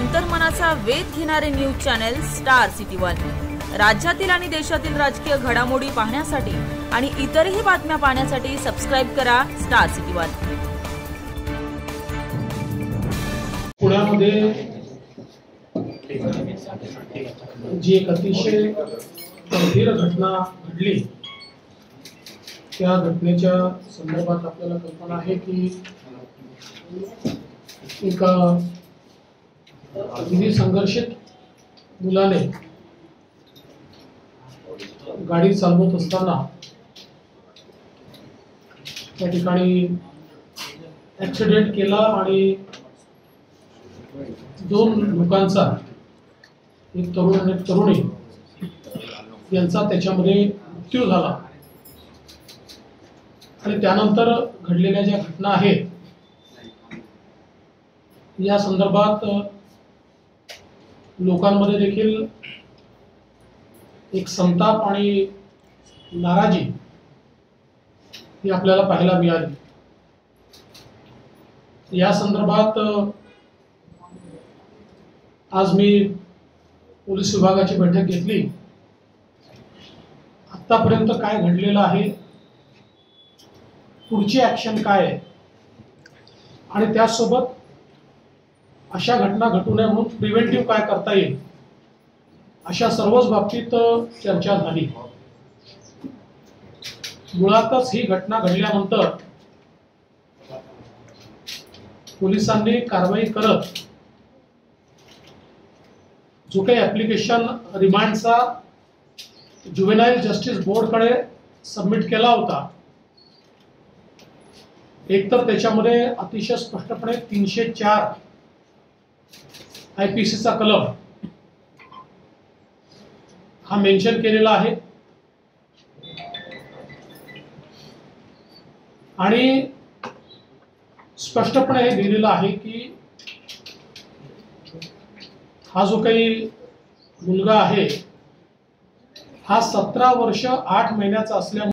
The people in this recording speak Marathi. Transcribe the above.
अंतर्मनाचा वेध घेणारे news channel star city one. राज्यातील आणि देशातील राजकीय घडामोडी पाहण्यासाठी आणि इतरही बातम्या पाहण्यासाठी सबस्क्राइब करा स्टार सिटी वन। पुण्यामध्ये जी एक अतिशय गंभीर घटना घडली त्या घटनेच्या संदर्भात आपल्याला कल्पना आहे की एक अगदी संघर्षित मुलाने गाडी चालवत असताना त्या ठिकाणी ऍक्सिडेंट केला आणि दोन लोकांचा, एक तरुण आणि एक तरुणी यांचा त्याच्यामध्ये मृत्यू झाला। आणि त्यानंतर घडलेल्या ज्या घटना आहेत या संदर्भात लोकांमध्ये देखील एक संताप आणि नाराजी ही आपल्याला पाहायला मिळाली। या संदर्भात आज मी पोलीस विभागाची बैठक घेतली। आतापर्यंत काय घडलेलं आहे, पुढची ऍक्शन काय आहे आणि त्यासोबत अशा घटना घटू नये म्हणून प्रिव्हेंटिव्ह काय करता येईल अशा सर्वच बाबतीत चर्चा झाली। मुळातच ही घटना घडल्यानंतर पोलिसांनी कारवाई करत जो काही ऍप्लिकेशन रिमांडचा जुव्हेनाइल जस्टिस बोर्डकडे सबमिट केला होता, एक तर त्याच्यामध्ये अतिशय स्पष्टपणे 304 आयपीसीचा कलम हा मेन्शन केलेला आहे आणि स्पष्टपणे हे लिहिलेलं आहे की हा जो काही मुलगा आहे हा 17 वर्ष 8 महिन्याचा असल्यामुळे